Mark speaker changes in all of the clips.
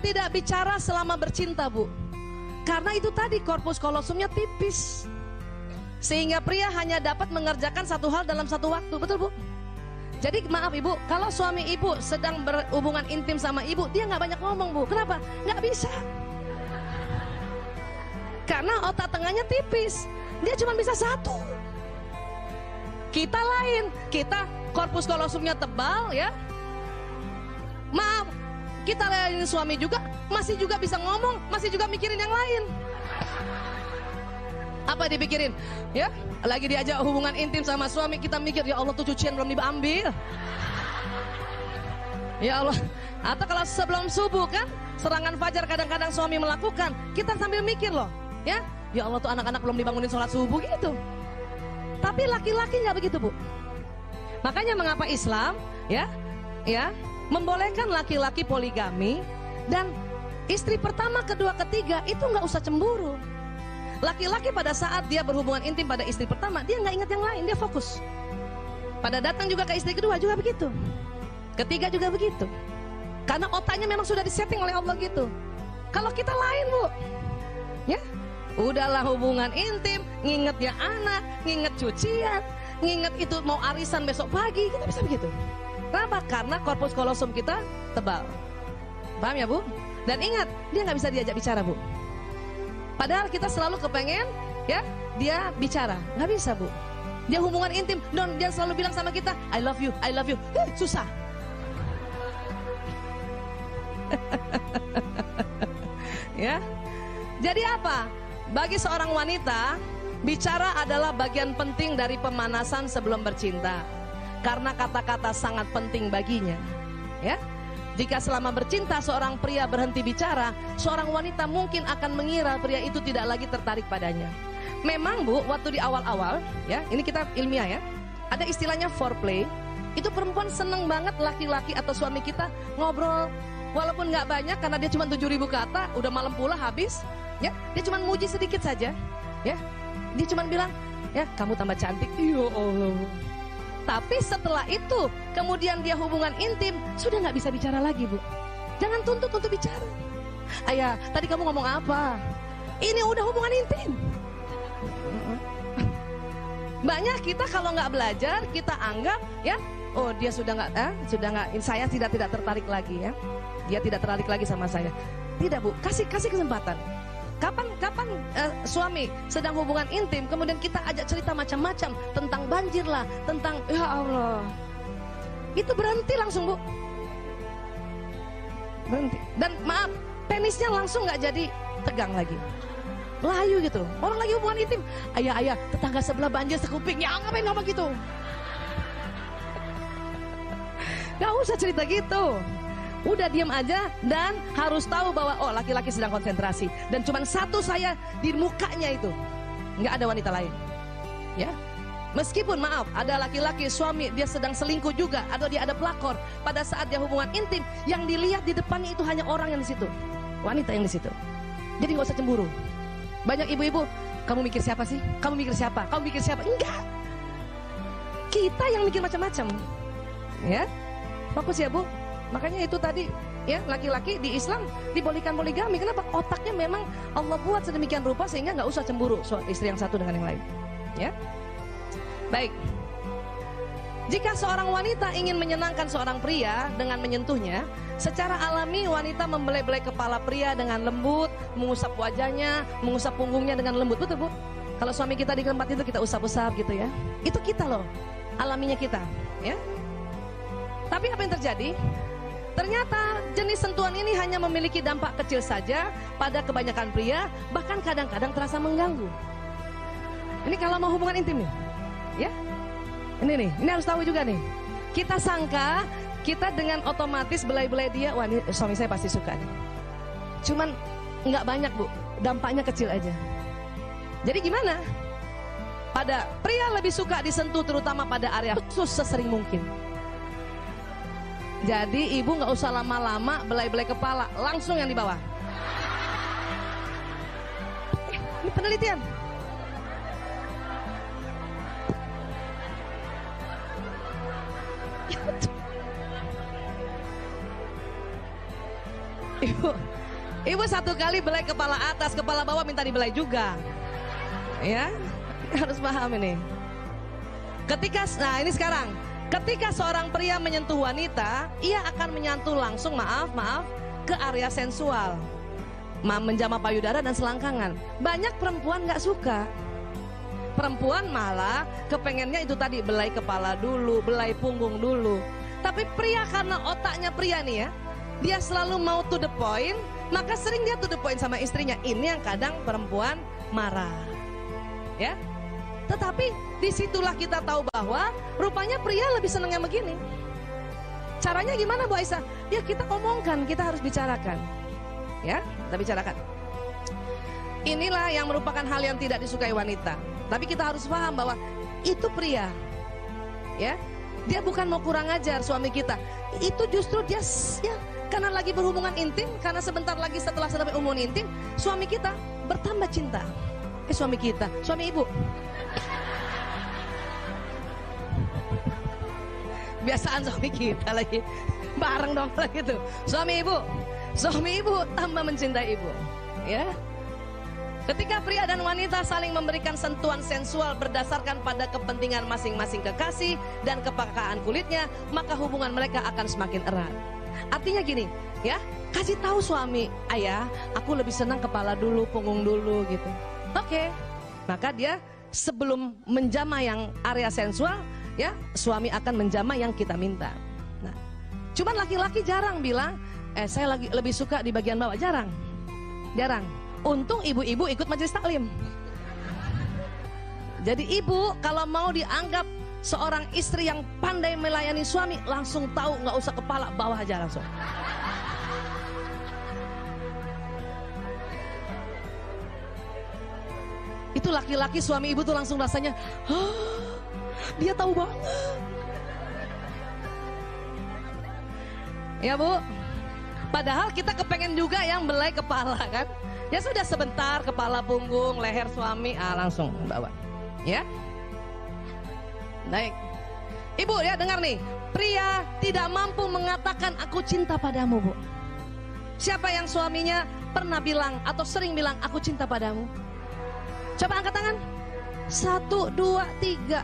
Speaker 1: tidak bicara selama bercinta, Bu? Karena itu tadi korpus kolosumnya tipis, sehingga pria hanya dapat mengerjakan satu hal dalam satu waktu. Betul, Bu? Jadi maaf Ibu, kalau suami Ibu sedang berhubungan intim sama Ibu, dia nggak banyak ngomong, Bu. Kenapa? Nggak bisa. Karena otak tengahnya tipis, dia cuma bisa satu. Kita lain, kita korpus kolosumnya tebal ya. Maaf, kita layani suami juga, masih juga bisa ngomong, masih juga mikirin yang lain. Apa dipikirin? Ya, lagi diajak hubungan intim sama suami, kita mikir, ya Allah tuh cucian belum diambil. Ya Allah. Atau kalau sebelum subuh kan, serangan fajar kadang-kadang suami melakukan, kita sambil mikir loh, ya Allah tuh anak-anak belum dibangunin sholat subuh gitu. Tapi laki-laki nggak begitu, Bu. Makanya mengapa Islam, ya, membolehkan laki-laki poligami dan istri pertama, kedua, ketiga itu nggak usah cemburu. Laki-laki pada saat dia berhubungan intim pada istri pertama, dia nggak ingat yang lain, dia fokus. Pada datang juga ke istri kedua juga begitu, ketiga juga begitu. Karena otaknya memang sudah disetting oleh Allah gitu. Kalau kita lain, Bu, ya, udahlah hubungan intim, nginget ya anak, nginget cucian, nginget itu mau arisan besok pagi, kita bisa begitu. Kenapa? Karena korpus kolosum kita tebal. Paham ya, Bu? Dan ingat, dia nggak bisa diajak bicara, Bu. Padahal kita selalu kepengen, ya, dia bicara. Nggak bisa, Bu. Dia hubungan intim, dan dia selalu bilang sama kita, I love you, I love you. Susah. Ya. Jadi apa? Bagi seorang wanita, bicara adalah bagian penting dari pemanasan sebelum bercinta. Karena kata-kata sangat penting baginya. Ya. Jika selama bercinta seorang pria berhenti bicara, seorang wanita mungkin akan mengira pria itu tidak lagi tertarik padanya. Memang, Bu, waktu di awal-awal, ya, ini kita ilmiah ya, ada istilahnya foreplay. Itu perempuan seneng banget laki-laki atau suami kita ngobrol, walaupun nggak banyak karena dia cuma 7.000 kata, udah malam pula habis, ya, dia cuma muji sedikit saja, ya, dia cuma bilang, ya, kamu tambah cantik, ya Allah. Tapi setelah itu, kemudian dia hubungan intim, sudah nggak bisa bicara lagi, Bu. Jangan tuntut untuk bicara. Ayah, tadi kamu ngomong apa? Ini udah hubungan intim. Banyak kita kalau nggak belajar, kita anggap, ya, oh dia sudah nggak, saya tidak tertarik lagi, ya. Dia tidak tertarik lagi sama saya. Tidak, Bu, kasih kesempatan. Kapan suami sedang hubungan intim, kemudian kita ajak cerita macam-macam tentang banjir lah, tentang ya Allah, itu berhenti langsung, Bu, berhenti. Dan maaf, penisnya langsung nggak jadi tegang lagi, layu gitu. Orang lagi hubungan intim, ayah tetangga sebelah banjir sekuping, ya ngapain ngomong gitu? Gak usah cerita gitu. Udah diam aja dan harus tahu bahwa oh laki-laki sedang konsentrasi dan cuma satu saya di mukanya itu, nggak ada wanita lain, ya. Meskipun maaf ada laki-laki suami dia sedang selingkuh juga atau dia ada pelakor, pada saat dia hubungan intim yang dilihat di depannya itu hanya orang yang di situ, wanita yang di situ. Jadi nggak usah cemburu. Banyak ibu-ibu, kamu mikir siapa sih? Kamu mikir siapa? Kamu mikir siapa? Enggak. Kita yang mikir macam-macam, ya. Fokus ya, Bu. Makanya itu tadi, ya, laki-laki di Islam dibolehkan poligami. Kenapa? Otaknya memang Allah buat sedemikian rupa sehingga nggak usah cemburu istri yang satu dengan yang lain, ya. Baik. Jika seorang wanita ingin menyenangkan seorang pria dengan menyentuhnya, secara alami wanita membelai-belai kepala pria dengan lembut, mengusap wajahnya, mengusap punggungnya dengan lembut. Betul, Bu? Kalau suami kita di tempat itu kita usap-usap gitu, ya. Itu kita loh, alaminya kita, ya. Tapi apa yang terjadi? Ternyata jenis sentuhan ini hanya memiliki dampak kecil saja pada kebanyakan pria, bahkan kadang-kadang terasa mengganggu. Ini kalau mau hubungan intim nih, ya. Ini harus tahu juga nih. Kita sangka kita dengan otomatis belai-belai dia, wah ini suami saya pasti suka nih. Cuman nggak banyak, Bu, dampaknya kecil aja. Jadi gimana? Pada pria lebih suka disentuh terutama pada area khusus sesering mungkin. Jadi ibu nggak usah lama-lama belai-belai kepala, langsung yang di bawah. Ini penelitian. Ibu satu kali belai kepala atas, kepala bawah minta dibelai juga. Ya, harus paham ini. Nah ini sekarang, ketika seorang pria menyentuh wanita, ia akan menyentuh langsung, maaf, ke area sensual, menjamah payudara dan selangkangan. Banyak perempuan nggak suka. Perempuan malah kepengennya itu tadi, belai kepala dulu, belai punggung dulu. Tapi pria karena otaknya pria nih ya, dia selalu mau to the point, maka sering dia to the point sama istrinya. Ini yang kadang perempuan marah. Ya. Tetapi disitulah kita tahu bahwa rupanya pria lebih senang yang begini. Caranya gimana Bu Aisyah? Ya kita omongkan, kita harus bicarakan. Ya, kita bicarakan. Inilah yang merupakan hal yang tidak disukai wanita. Tapi kita harus paham bahwa itu pria. Ya, dia bukan mau kurang ajar suami kita. Itu justru dia ya, karena lagi berhubungan intim, karena sebentar lagi setelah hubungan intim, suami kita bertambah cinta. Suami kita, suami ibu. Biasaan suami kita lagi bareng dong lagi tuh. Suami ibu tambah mencintai ibu. Ya. Ketika pria dan wanita saling memberikan sentuhan sensual berdasarkan pada kepentingan masing-masing kekasih dan kepekaan kulitnya, maka hubungan mereka akan semakin erat. Artinya gini, ya, kasih tahu suami, ayah, aku lebih senang kepala dulu, punggung dulu gitu. Oke. Maka dia sebelum menjamah yang area sensual, ya, suami akan menjamah yang kita minta. Nah, cuman laki-laki jarang bilang, saya lagi lebih suka di bagian bawah, jarang. Untung ibu-ibu ikut majelis taklim. Jadi ibu kalau mau dianggap seorang istri yang pandai melayani suami, langsung tahu, nggak usah kepala, bawah aja langsung. Itu laki-laki suami ibu tuh langsung rasanya, dia tahu banget. Ya Bu, padahal kita kepengen juga yang belai kepala kan. Ya sudah sebentar, kepala, punggung, leher suami, langsung bawa. Ya. Baik. Ibu ya dengar nih, pria tidak mampu mengatakan aku cinta padamu Bu. Siapa yang suaminya pernah bilang atau sering bilang aku cinta padamu? Coba angkat tangan. 1, 2, 3.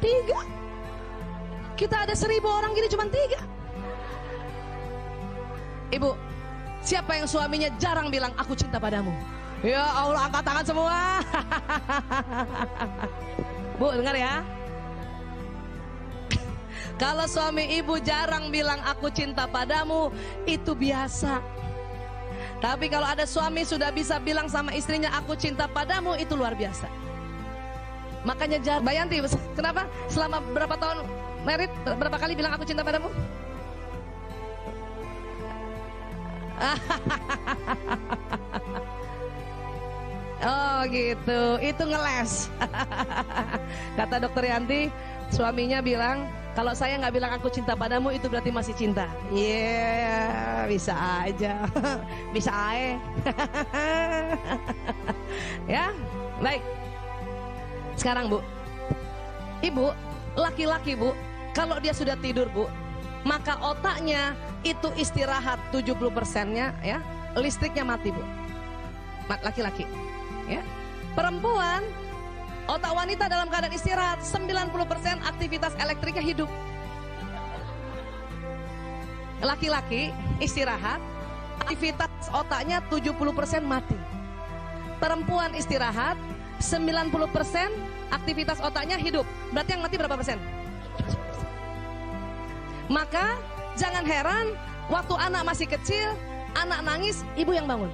Speaker 1: 3. Kita ada 1000 orang gini cuma 3. Ibu, siapa yang suaminya jarang bilang aku cinta padamu? Ya Allah, angkat tangan semua. Bu dengar ya. Kalau suami ibu jarang bilang aku cinta padamu, itu biasa. Tapi kalau ada suami sudah bisa bilang sama istrinya aku cinta padamu, itu luar biasa. Makanya Bayanti, kenapa selama berapa tahun married, berapa kali bilang aku cinta padamu? Oh gitu, itu ngeles. Kata dokter Yanti, suaminya bilang, kalau saya nggak bilang aku cinta padamu, itu berarti masih cinta. Yeah, bisa aja. Bisa aja. Ya, baik. Sekarang Bu, ibu, laki-laki Bu, kalau dia sudah tidur Bu, maka otaknya itu istirahat 70%-nya ya, listriknya mati Bu. Laki-laki ya. Perempuan, otak wanita dalam keadaan istirahat 90% aktivitas elektriknya hidup. Laki-laki istirahat, aktivitas otaknya 70% mati. Perempuan istirahat 90% aktivitas otaknya hidup. Berarti yang mati berapa persen? Maka jangan heran waktu anak masih kecil, anak nangis, ibu yang bangun.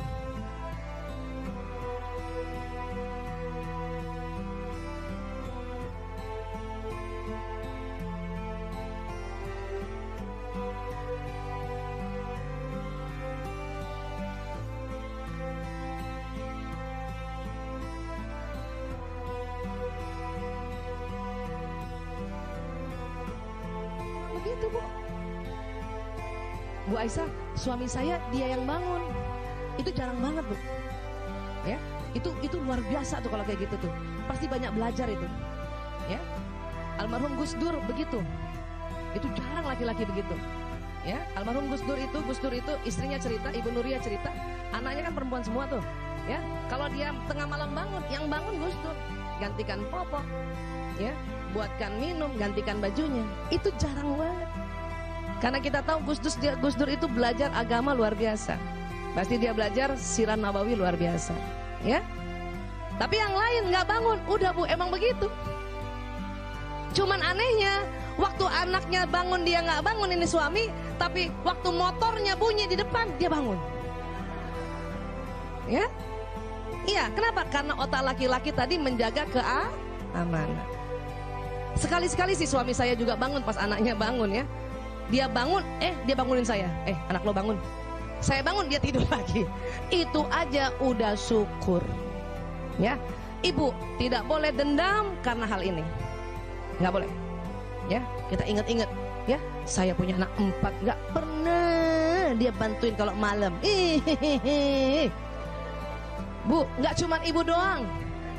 Speaker 1: Begitu Bu. Bu Aisyah, suami saya dia yang bangun. Itu jarang banget Bu. Ya, itu luar biasa tuh kalau kayak gitu tuh. Pasti banyak belajar itu. Ya. Almarhum Gus Dur begitu. Itu jarang laki-laki begitu. Ya, almarhum Gus Dur itu istrinya cerita, Ibu Nuria cerita, anaknya kan perempuan semua tuh. Ya, kalau dia tengah malam bangun, yang bangun Gus Dur, gantikan popok, ya, buatkan minum, gantikan bajunya. Itu jarang banget. Karena kita tahu Gus Dur itu belajar agama luar biasa. Pasti dia belajar sirah nabawi luar biasa, ya. Tapi yang lain nggak bangun, udah Bu, emang begitu. Cuman anehnya, waktu anaknya bangun dia nggak bangun, ini suami, tapi waktu motornya bunyi di depan dia bangun. Ya, iya, kenapa? Karena otak laki-laki tadi menjaga keamanan. Sekali-sekali si suami saya juga bangun pas anaknya bangun ya. Dia bangun, dia bangunin saya. Anak lo bangun. Saya bangun, dia tidur lagi. Itu aja udah syukur. Ya, ibu tidak boleh dendam karena hal ini. Nggak boleh. Ya, kita ingat-ingat. Ya, saya punya anak 4, nggak pernah dia bantuin kalau malam. Bu, nggak cuma ibu doang,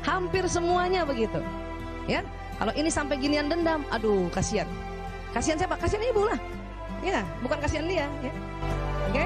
Speaker 1: hampir semuanya begitu. Ya, kalau ini sampai ginian dendam, aduh kasihan. Kasihan siapa? Kasihan ibu lah. Ya, bukan kasihan dia. Ya, oke.